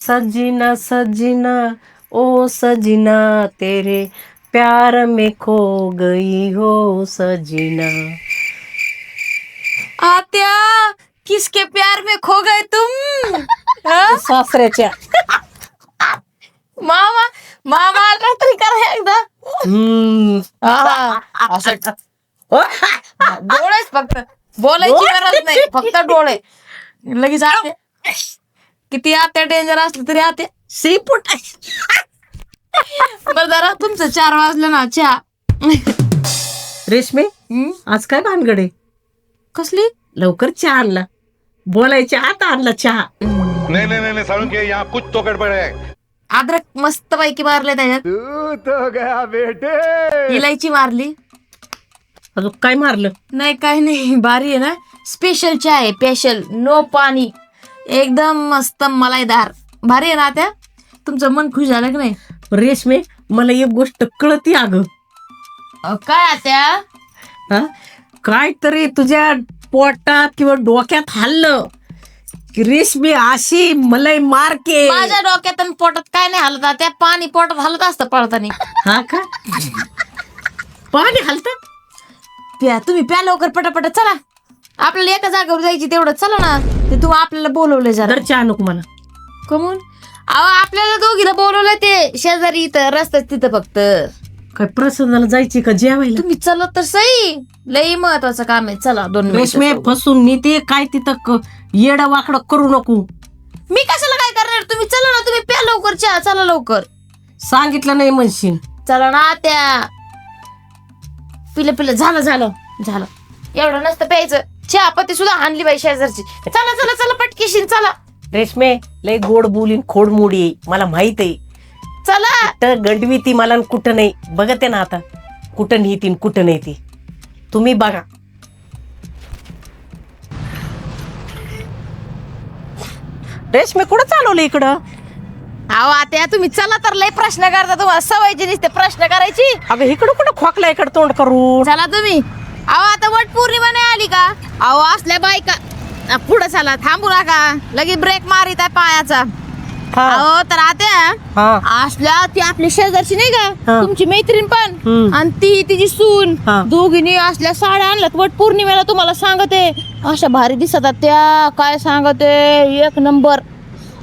सजीना सजीना ओ सजीना तेरे प्यार में खो गई हो सजीना। आत्या, किसके प्यार में खो गए तुम? हाँ? सासऱ्याच्या मामा मामा काहीतरी करा एकदा. असं डोळेच फक्त, बोलायची गरज नाही, फक्त डोळे. लगेच आते किती आत्या डेंजर असले तरी आत्या सीपुट बरं जरा तुमचं 4 वाजलं ना चहा. रेशमे आज काय भानगडे? कसली? लवकर चहा आणला, बोलायच्या आता आणला चहा. नहीं नहीं नहीं सारुण के यहाँ कुछ तो गड़बड़ है. अद्रक मस्त पैकी मारले त्याच्यात, तू तो गया बेटे. इलायची मारली. अजून काय मारलं? नाही काही नाही, भारी आहे ना. स्पेशल चहा आहे, स्पेशल, नो पाणी, एकदम मस्त मलाईदार. भारी आहे ना त्या? तुमचं मन खुश झालं की नाही? रेशमे मला एक गोष्ट कळती अगं. काय आत्या? हा, काय तरी तुझ्या पोटात किंवा डोक्यात हल्लं की रेशमी अशी मलाई मारके. माझ्या डोक्यात आणि पोटात काय नाही हलत त्या, पाणी पोटात हलत असतं पळताना. हा का? पाणी हलत? प्या तुम्ही, प्या लवकर पटापट, चला आपल्याला एका जागेवर जायची, तेवढं चला ना. ते तू आपल्याला बोलवलंय जरा. तर चहा नको मला. कमून? अहो आपल्याला दोघीला बोलवलंय ते शेजारी, इथं रस्त्यात तिथं फक्त. काय प्रसंगाला जायची का जेवायला? तुम्ही चला तर सही, लई महत्वाचं काम आहे. चला 2 मिनिटं. रेशमे फसून नेते काय तिथं येडा वाकडं करू नको. मी कशाला काय करणार? तुम्ही चला ना, तुम्ही प्या लवकर चहा, चला लवकर. सांगितलं नाही म्हणशील. चला ना त्या, पिलं पिलं झालं. एवढं नसतं प्यायचं. चहा पत्ती सुद्धा आणली बाई शेजारची. चला चला चला पटकेशीन चला. रेशमे लय गोड बोलीन खोड मोडी आहे, मला माहित आहे. चला. तर गंडवी ती मला न कुठं नाही. बघते ना आता कुठं नेती न कुठं नाही ती, तुम्ही बघा. रेशमे कुठं चालवलं इकडं? अहो आता तुम्ही चला तर, लय प्रश्न करता, तुम्हाला सवयची नसते प्रश्न करायची. अगं इकडं कुठं खोकला इकडं तोंड करून. चला तुम्ही. अहो आता वट पौर्णिमा नाही आली का? अहो असल्या बायका पुढे चला, थांबू नका, लगेच ब्रेक मारित आहे पायाचा. हा. अहो तर आत्या हा. असल्या ती आपली शेजारची नाही का, हा. तुमची मैत्रीण पण, हम्म. आणि ती तिची सून, हा. दोघींनी असल्या साड्या आणल्यात वट पौर्णिमेला. तुम्हाला सांगते अशा भारी दिसतात त्या, काय सांगते, एक नंबर.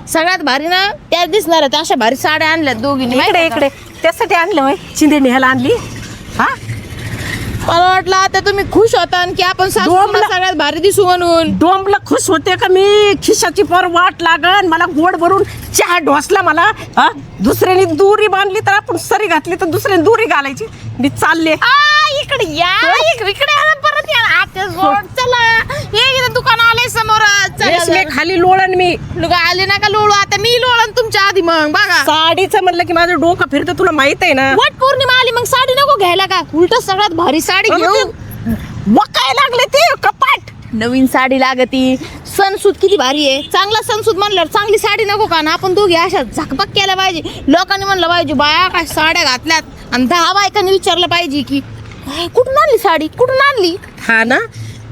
सगळ्यात भारी ना त्या दिसणार आहेत, अशा भारी साड्या आणल्यात दोघींनी. इकडे इकडे त्यासाठी आणलं होय, चिंदे न्यायला आणली. हा, मला वाटलं आता तुम्ही खुश होता की आपण सासूला सगळ्यात भारी दिसू म्हणून. डोंबला खुश होते का मी? खिशाची पर वाट लागन मला, गोड भरून चहा ढोसला मला. हा, दुसऱ्याने दुरी बांधली तर आपण सरी घातली तर दुसऱ्याने दुरी घालायची. मी चालले. इकडे या, इकडे या, परत या आत्या जोड. चला हे इथं दुकान आले समोर. रेशमे खाली लोळण मी. लोक आले ना का लोळू, आता मी लोळण तुमच्या आधी. मग बघा, साडीचं म्हणलं की माझं डोकं फिरतं, तुला माहित आहे ना. वट पौर्णिमा आली, मग साडी नको घ्यायला का? उलट सगळ्यात भारी साडी घेऊ. काय लागले ते कपाट. नवीन साडी लागती, सणसूद किती भारी आहे. चांगला सणसूद म्हणल्यावर चांगली साडी नको का ना? आपण दोघी अशा झकपक केल्या पाहिजे. लोकांनी म्हणलं पाहिजे बाया काय साड्या घातल्यात, आणि 10 बायकांनी विचारलं पाहिजे की कुठून आणली साडी, कुठून आणली. हा ना,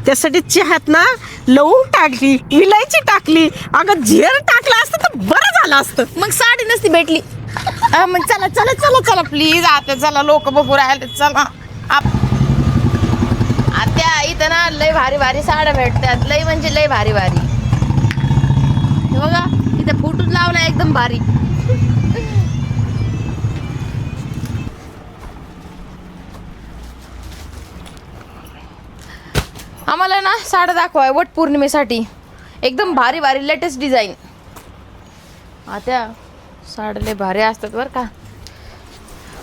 त्यासाठी चहात ना लवंग टाकली, इलायची टाकली. अगं झेर टाकला असतं तर बरं झालं असतं. मग साडी नसती भेटली. मग चला चला चला चला प्लीज आता, चला लोक बघू राहिले. चला आत्या, इथं ना लय भारी भारी साड्या भेटतात, लय म्हणजे लय भारी भारी. हे बघा इथं फोटोच लावला एकदम भारी. आम्हाला ना साड्या दाखवाय वट पौर्णिमेसाठी, एकदम भारी भारी लेटेस्ट डिझाईन. आता साड्या लय भारी असतात बरं का.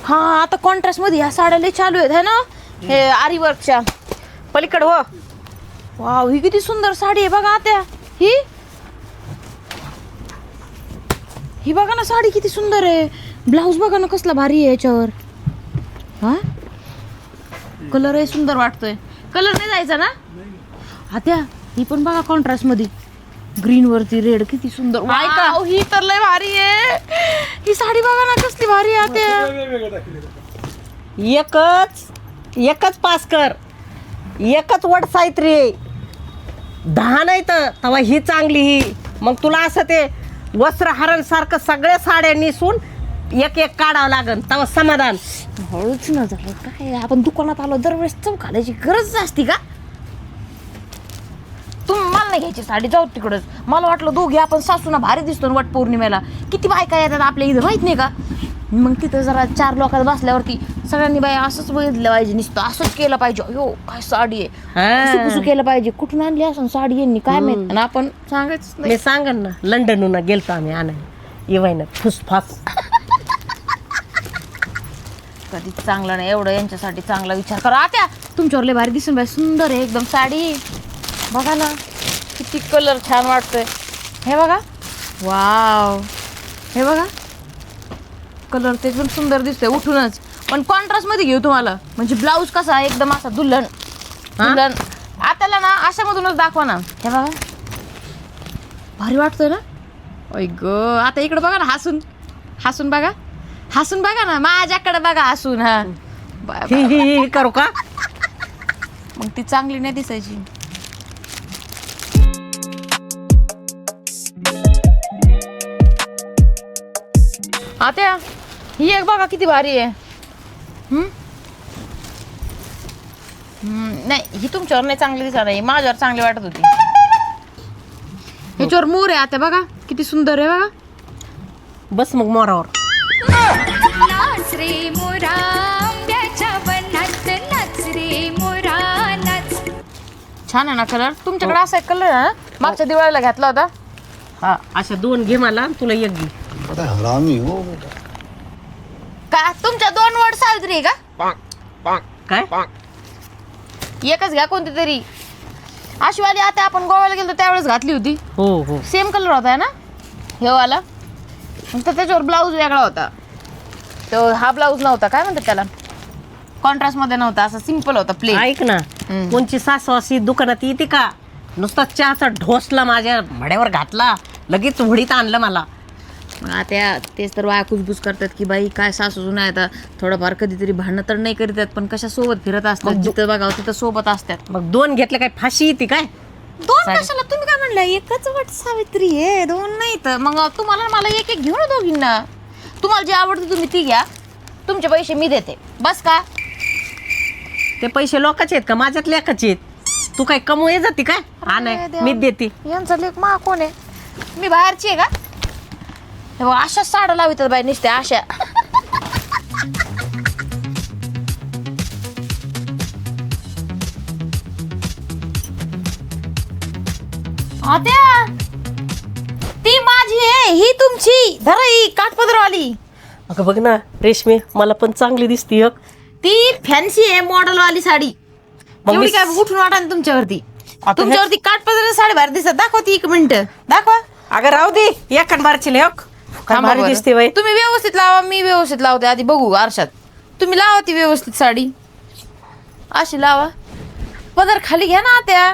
हा आता कॉन्ट्रास्ट मध्ये ह्या साड्या लय चालू आहेत है ना, हे आरी वर्कच्या पलीकडे हो. वाव, ही किती सुंदर साडी आहे बघा आता. ही बघा ना साडी किती सुंदर आहे. ब्लाऊज बघा ना कसला भारी आहे याच्यावर. हा, कलर आहे सुंदर वाटतोय. कलर नाही जायचा ना आत्या? ही पण बघा कॉन्ट्रास्ट मध्ये, ग्रीन वरती रेड, किती सुंदर. वाव, ही तर लय भारी आहे. ही साडी बघा ना कसली भारी आहे आत्या. एकच पास कर, एकच वट सावित्री. 10 नाही तर तवा ही चांगली. ही मग तुला असं ते वस्त्र हरण सारखं सगळ्या साड्या नेसून एक एक काढावं लागन तेव्हा समाधान. हळूच न झालं काय, आपण दुकानात आलो दरवेळेस चव घालायची गरज असती का? मला नाही घ्यायची साडी, जाऊ तिकडच. मला वाटलं दोघी आपण सासूना भारी दिसतो ना वट पौर्णिमेला. किती बायका येतात आपल्या इथं माहित नाही का? मग तिथं जरा 4 लोकात बसल्यावरती सगळ्यांनी बाई असंच बघितलं पाहिजे, नुसतं असंच केलं पाहिजे. अयो काय साडी आहे, कसं केलं पाहिजे, कुठून आणली असं साडी यांनी काय माहित. आणि आपण सांगायच मी सांगन ना, लंडनहून गेलतो आम्ही आणायला येवायना फुसफास. कधी चांगलं नाही एवढं यांच्यासाठी चांगला विचार करा. आत्या तुमच्यावर लय भारी दिसून बाई, सुंदर आहे एकदम साडी. बघा ना किती कलर छान वाटतोय. हे बघा, वाव, हे बघा कलर ते एकदम सुंदर दिसतोय उठूनच. पण कॉन्ट्रास्ट मध्ये घेऊ तुम्हाला, म्हणजे ब्लाऊज कसा आहे एकदम असा दुल्हन दुल्हन. आताला ना अशामधूनच दाखवा ना. हे बघा भारी वाटतोय ना. ओय ग, आता इकडे बघा ना, हसून हसून बघा, हसून बघा ना माझ्याकडे बघा हसून. हा ही करू का? मग ती चांगली नाही दिसायची. आत्या ही एक बघा किती भारी आहे. नाही ही तुमच्यावर नाही चांगली दिसत नाही, माझ्यावर चांगली वाटत होती. ह्याच्यावर मोर आहे आत्या, बघा किती सुंदर आहे बघा. बस मग मोरावर. नाच रे मोरा आंब्याच्या वनात, नाच रे मोरा नाच. छान आहे ना कलर. तुमच्याकडे असा एक कलर आहे ना, मागच्या दिवाळीला घातला होता. हा अशा 2 घे मला, तुला 1 घे. का तुमच्या 2 वर्ड सावित्री आहे का? काय एकच घ्या कोणती तरी. आशीवाली आता आपण गोव्याला गेलो त्यावेळेस घातली होती. हो हो सेम कलर होता ना हे वाला. तर त्याच्यावर ब्लाऊज वेगळा होता, तो हा ब्लाऊज नव्हता. काय म्हणतात त्याला, कॉन्ट्रास्ट मध्ये नव्हता, असा सिंपल होता प्लेन. ऐक ना, कोणची सासू अशी दुकानात येते का, नुसता चहाचा ढोसला माझ्या भाड्यावर घातला, लगेच होडीत आणलं मला. मग आता तेच तर वाया कुजबुज करतात की बाई काय सासू नाही, आता थोडंफार कधीतरी भांडणं तर नाही करीतात, पण कशा सोबत फिरत असतात, जिथं बघावं तिथं सोबत असतात. मग 2 घेतलं काय फाशी येते काय? 2 कशाला, तुम्ही काय म्हणलं एकच वट सावित्री आहे, 2 नाही तर. मग तुम्हाला मला एक घेऊ ना दोघींना. तुम्हाला जे आवडतं तुम्ही ती घ्या, तुमचे पैसे मी देते बस का. ते पैसे लोकांचे आहेत का माझ्यात लेखाचे आहेत? तू काय कमवू जाते काय? हा नाही मीच देते. यांचा लेख मा कोण आहे, मी बाहेरची आहे का? हे बघ अशा साड्या लावितात बाई नुसत्या अशा. आत्या ती माझी आहे, ही तुमची. धरा ही काठपदरवाली. अगं बघ ना रेशमी, मला पण चांगली दिसती. ती फॅन्सी आहे मॉडेल वाली साडी. मग एवढी मी- काय उठून वाटा ना तुमच्यावरती. आता तुमच्यावरती काठपदर साडी भारी दिसत. दाखवा ती 1 मिनिट, दाखवा. अगं राहू दे, एखाद बारची लेख काय थांबा भारी बरं. दिसते बाई. तुम्ही व्यवस्थित लावा, मी व्यवस्थित लावते. आधी बघू आरशात. तुम्ही लावा ती व्यवस्थित साडी, अशी लावा. पदर खाली घ्या ना आत्या.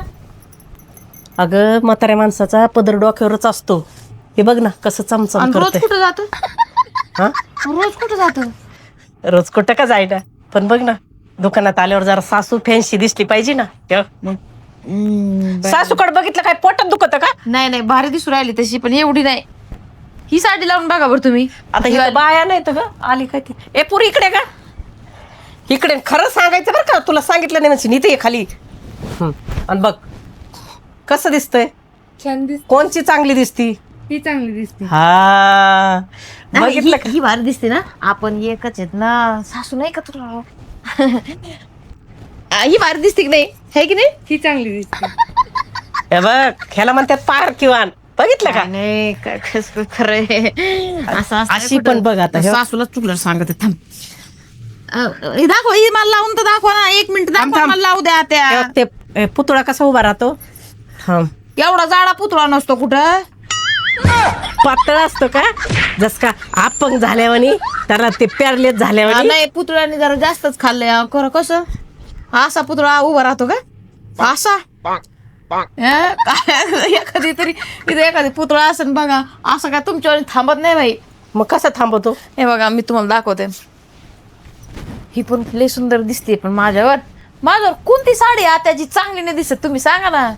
अगं म्हाताऱ्या माणसाचा पदर डोक्यावरच असतो. हे बघ ना कसं चमचम आणि रोज करते. कुठं जातो, हा रोज कुठं जातो. रोज कुठं का जायला, पण बघ ना दुकानात आल्यावर जरा सासू फॅन्सी दिसली पाहिजे ना. सासूकडे बघितलं काय पोटात दुखत का? नाही नाही भारी दिसू राहिली तशी, पण एवढी नाही. ही साडी लावून बघा बरं तुम्ही. आता ही बाया नाही तर ग आली काय ती. ए पुरी इकडे का, इकडे. खरं सांगायचं बरं का, तुला सांगितलं नाही म्हणजे इथे ये खाली. आणि बघ कसं दिसतंय. छान दिसते, कोणची चांगली दिसती? ती चांगली दिसते. हा बघितलं का? ही भारी दिसते ना. आपण एकच आहेत ना, सासू नाही का तुला. ही भारी दिसते की नाही, है की नाही. ही चांगली दिसते. हे बघ ह्याला म्हणतात पार किंवा बघितलं का? नाही काय खरंय असं अशी पण बघ आता. सासूला चुकलं सांगत थांब. हे दाखवा, ही मला लावून तर दाखवा ना. 1 मिनिट दाखवा, मला लावू द्या त्या. हे बघ, ते पुतळा कसा उभा राहतो. एवढा जाडा पुतळा नसतो कुठं, पातळ असतो का, जस का अपंग झाल्यावानी त्याला ते पॅरलेस झाल्यावानी. नाही पुतळ्याने जरा जास्तच खाल्लंय. खरं कसं असा पुतळा उभा राहतो का असा. एखादी तरी इथे एखादी पुतळा असेल बघा, असं काय तुमच्यावर थांबत नाही बाई. मग कसं थांबवतो? हे बघा मी तुम्हाला दाखवते. ही पण लय सुंदर दिसते, पण माझ्यावर कोणती साडी आत्याची चांगली नाही दिसत, तुम्ही सांगा ना.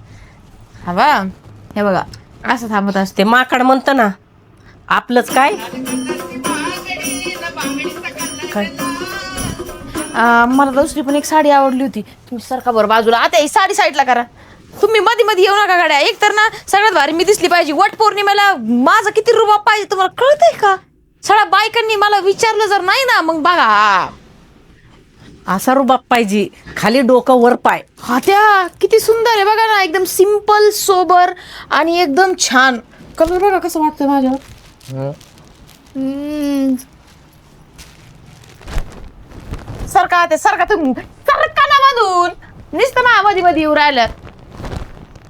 हा बा हे बघा असं थांबत असते. ते माकड म्हणतं ना, आपलंच काय मला दुसरी पण एक साडी आवडली होती. तुम्ही सरका बरं बाजूला. आता ही साडी साईडला करा. तुम्ही मध्ये मध्ये येऊ नका गाड्या. एक तर ना सगळ्यात भारी मी दिसली पाहिजे. वट पौर्णिमेला माझा किती रुबाब पाहिजे तुम्हाला कळतंय का? सगळ्या बायकांनी मला विचारलं जर नाही ना मग बघा. असा रुबाब पाहिजे, खाली डोकं वर पाय. हा त्या किती सुंदर आहे बघा ना. एकदम सिंपल सोबर आणि एकदम छान. कलर बघा कसं वाटतंय माझ्यावर. सरका ते सरका तुम्ही सरका ना मधून नुसतं ना मध्ये मध्ये येऊ राहिलं.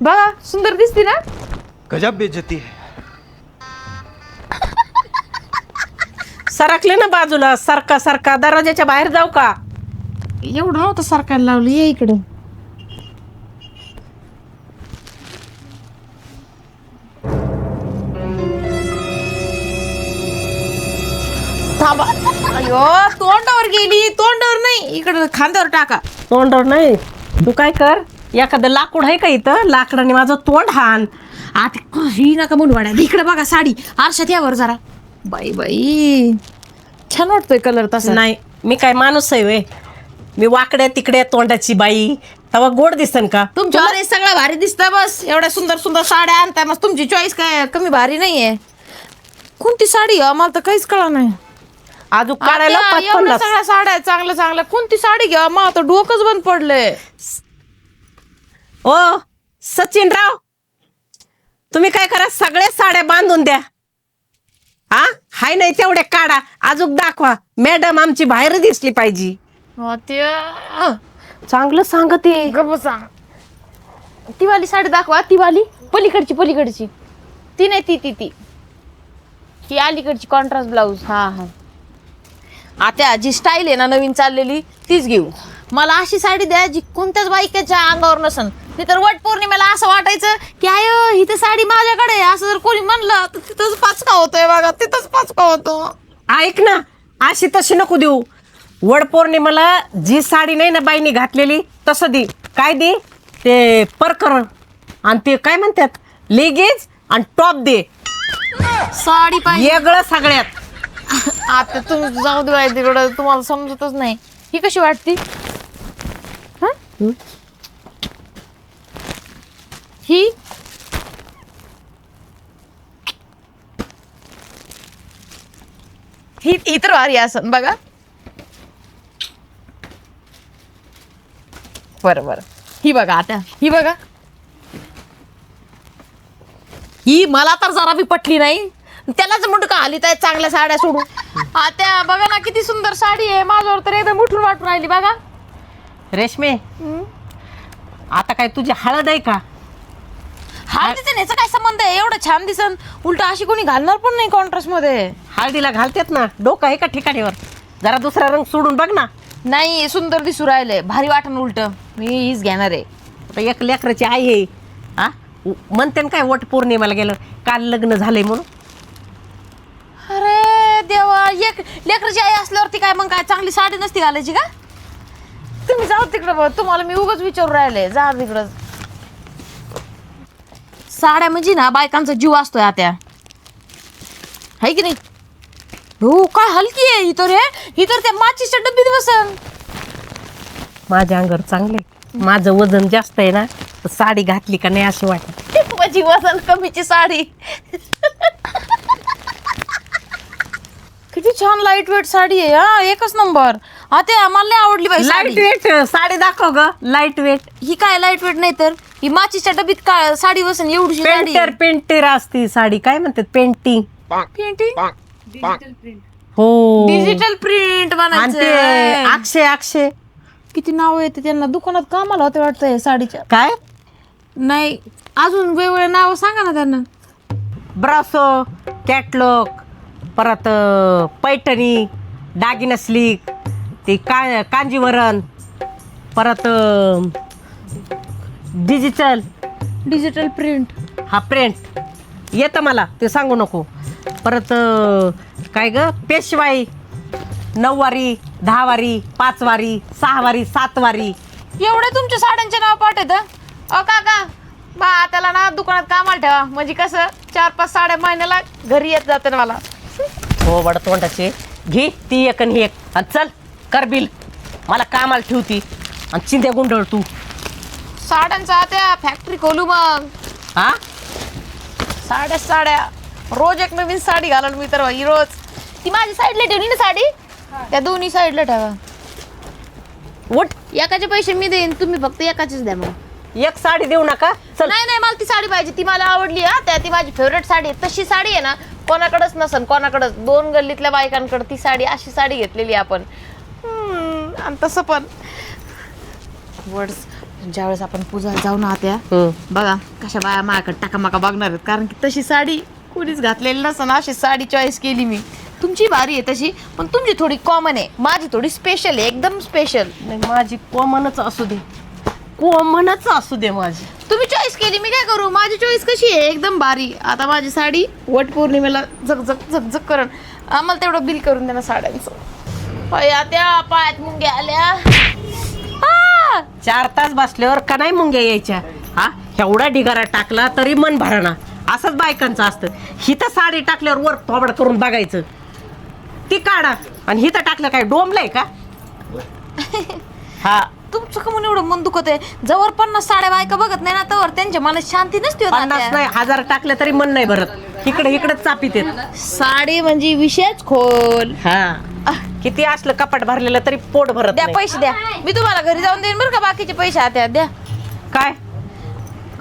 बघा सुंदर दिसते ना. गजब बेइज्जती है. सरकले ना बाजूला. सरका सरका दरवाजाच्या बाहेर जाऊ का? एवढं नव्हतं सरकायला लावलं. ये इकडे. थांबा. अयो तोंडावर गेली. तोंडावर नाही इकडे खांद्यावर टाका. तोंडावर नाही. तू काय कर, एखादं लाकूड आहे का इथं, लाकडाने माझं तोंड हाण. आता ही नका म्हणून वाड्या. इकडे बघा साडी आरशात यावर जरा. बाई बाई छान वाटतोय कलर तसा. नाही मी काय माणूस आहे वे? मी वाकड्या तिकड्या तोंडाची बाई. तेव्हा गोड दिसन का? तुमच्यावर हे सगळं भारी दिसतं. बस एवढ्या सुंदर सुंदर साड्या आणताय. मग तुमची चॉईस काय कमी भारी नाहीये. कोणती साडी मला तर काहीच कळलं नाही. अजून काढायला आता एवढ्या 55. सगळ्या साड्या आहेत चांगल्या चांगल्या. कोणती साडी घ्या मला तर डोकंच बंद पडलंय. ओ सचिनराव, तुम्ही काय करा, सगळ्या साड्या बांधून द्या. हा हाय नाही तेवढ्या काढा. अजून दाखवा. मॅडम आमची बाहेर दिसली पाहिजे. चांगलं सांगते. सांग ती वाली साडी दाखवा. ती वाली पलीकडची पलीकडची. ती नाही ती ती ती ही अलीकडची कॉन्ट्रास्ट ब्लाऊज. हा हा आता जी स्टाईल आहे ना नवीन चाललेली तीच घेऊ. मला अशी साडी द्या जी कोणत्याच बायकाच्या अंगावर नसन. ते तर वट पौर्णिमेला असं वाटायचं की आय ही तर साडी माझ्याकडे आहे असं जर कोणी म्हणलं तर तिथंच पाचका होतोय बघा. तिथंच पाचका होतो. ऐक ना, अशी तशी नको देऊ. वड पौर्णिमेला जी साडी नाही ना बाईनी घातलेली तसं दे. काय दे ते परकर आणि ते काय म्हणतात लेगीज आणि टॉप दे. साडी पाहिजे वेगळं सगळ्यात. आता तुम्ही जाऊ दे बाई तिकडं. तुम्हाला समजतच नाही. ही कशी वाटती? ही ही तर भारी असन बघा. बरं बरं ही बघा. आता ही बघा. ही मला तर जरा बी पटली नाही. त्यालाच मुंडका आली त्या चांगल्या साड्या सोडून. आता बघा ना किती सुंदर साडी आहे. माझ्यावर तर एकदम उठून वाटून राहिली बघा. रेशमे, आता काय तुझी हळद आहे का? हळदीचं याचा काय संबंध आहे? एवढं छान दिसन. उलट अशी कोणी घालणार पण नाही कॉन्ट्रास्ट मध्ये. हळदीला घालतेत ना. डोकं आहे का ठिकाणीवर? जरा दुसरा रंग सोडून बघ ना. नाही सुंदर दिसू राहिले. भारी वाटण. उलट मी हीच घेणार आहे. आता एक लेकराची आई आहे. हा म्हणते ना काय वट पौर्णिमेला गेलं काल लग्न झालंय म्हणून. अरे देवा. एक लेकराची आई असल्यावरती काय मग काय चांगली साडी नसती घालायची का? तुम्ही जाऊ तिकडं बघ. तुम्हाला मी उगाच विचारू राहिले. जा तिकडं. साड्या म्हणजे ना बायकांचा जीव असतोय आता. आहे की नाही? हो काय हलकी आहे ही तर. ही तर त्या माचीच्या डब्बीत बसन. माझ्या अंगावर चांगले. माझं वजन जास्त आहे ना, तर साडी घातली का नाही असं वाटत. माझी वजन कमीची साडी. किती छान लाईट वेट साडी आहे. हा एकच नंबर. आता आम्हाला नाही आवडली बाई लाईट साडी. वेट साडी दाखव ग. Light weight. ही काय लाईट वेट नाही तर ही माचीच्या डब्बीत काय साडी बसन एवढी साडी. पेंटर असती साडी. काय म्हणतात पेंटिंग. Digital print. हो डिजिटल प्रिंट आणि ते बनायचं. अक्षय अक्षय किती नाव येते त्यांना. दुकानात कामाला होते वाटतं साडीच्या. काय नाही अजून वेगवेगळे नाव सांगा ना त्यांना. ब्रासो, कॅटलॉग, परत पैठणी, दागिना स्लीक, ते कांजीवरम, परत डिजिटल डिजिटल प्रिंट. हा प्रिंट येतं मला ते सांगू नको. परत काय ग पेशवाई, 9 वारी, 10 वारी, 5 वारी, 6 वारी, 7 वारी. एवढे तुमच्या साड्यांचे नाव पाठ येतं. काका बा त्याला ना दुकानात कामाला ठेवा, म्हणजे कसं 4-5 साड्या महिन्याला घरी येत जातं ना मला. हो बड तोंडाचे घे ती एक आणि ही एक आणि चल कर बिल. मला कामाला ठेवती आणि चिंध्या गुंडळ तू. साड्यांचा त्या फॅक्टरी खोलू मग. हा साड्या रोज एक नवीन साडी घालून मी तर बाई रोज. ती माझी साईडला ठेवली ना साडी, त्या दोन्ही साईडला ठेवा. उठ. एकाचे पैसे मी देईन, तुम्ही फक्त एकाचेच द्या मला. एक साडी देऊ नका चल. नाही मला ती साडी पाहिजे, ती मला आवडली. ती माझी फेवरेट साडी आहे. तशी साडी आहे ना कोणाकडेच नसन, कोणाकडेच. 2 गल्लीतल्या बायकांकडे ती साडी, अशी साडी घेतलेली आपण. आणि तसं पण वर्ड्स ज्यावेळेस आपण पूजाला जाऊ ना त्या बघा कशा बाया माझ्याकडे टाकामाका बघणार आहेत, कारण की तशी साडी कोणीच घातलेली नसन. अशी साडी चॉईस केली मी. तुमची भारी आहे तशी, पण तुमची थोडी कॉमन आहे, माझी थोडी स्पेशल आहे, एकदम स्पेशल. नाही माझी कोमनच असू दे, कोमनच असू दे माझी. तुम्ही चॉईस केली, मी काय करू. माझी चॉईस कशी आहे, एकदम भारी. आता माझी साडी वट पौर्णिमेला झकझक करण. आम्हाला तेवढं बिल करून द्या ना साड्यांचं. त्या पायात मुंग्या आल्या. 4 तास बसल्यावर का नाही मुंग्या यायच्या. हा एवढा ढिगारा टाकला तरी मन भरणा. असंच बायकांचं असतं. हिथं साडी टाकल्यावर वर थोबड करून बघायचं, ती काढा. आणि हिथं टाकलं काय डोंबलंय का. हा तुमचं का म्हणून एवढं मन दुखत आहे. जवळ 50 साड्या बायका बघत नाही ना तवर त्यांच्या मनात शांती नसते होत. 50 नाही 1000 टाकले तरी मन नाही भरत. इकडे चापीत येत. साडी म्हणजे विषयच खोल. हा किती असलं कपाट भरलेलं तरी पोट भरत द्या नाही. पैसे द्या, मी तुम्हाला घरी जाऊन देईन बरं का. बाकीचे पैसे आता द्या. काय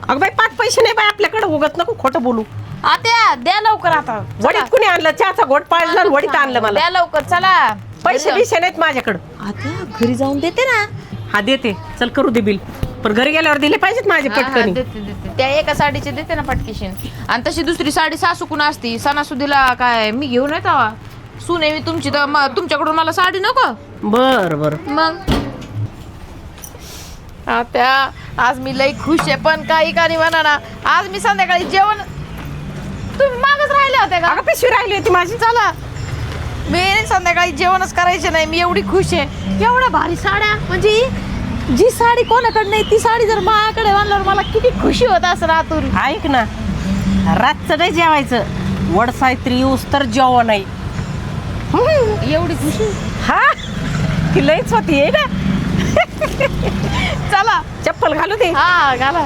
अगं बाई 5 पैसे नाही बाई आपल्याकडे. उगत नको खोटं बोलू. आता द्या लवकर. आता वडीत कुणी आणलं, चहाचा घोट पाडला आणि वडीत आणलं मला. द्या लवकर चला. पैसे बिशे नाहीत माझ्याकडं. आता घरी जाऊन देते ना. हा देते चल करू दे बिल. पण घरी गेल्यावर दिले पाहिजेत माझे पटकन. देते. त्या एका साडीचे देते ना पटकेशन. आणि तशी दुसरी साडी सासूकून असती. सणासुदीला काय मी घेऊन येतो सुने मी तुमची, तर तुमच्याकडून मला साडी नको. बर मग आता आज मी लई खुश आहे. पण काही म्हणा ना, आज मी संध्याकाळी जेवण तुम्ही मागच राहिले होते का. अगं पिशवी राहिली होती माझी. चला मी संध्याकाळी जेवणच करायचे नाही. मी एवढी खुश आहे. एवढ्या भारी साड्या, म्हणजे जी साडी कोणाकडे नाही ती साडी जर माझ्याकडे आणल्यावर मला किती खुशी होत असं आतून. ऐक ना, रातचं नाही जेवायचं. वड सावित्री येऊस तर जेवण नाही. एवढी खुशी. हा ती लईच होती आहे ना. चला चप्पल घालू दे. हा घाला.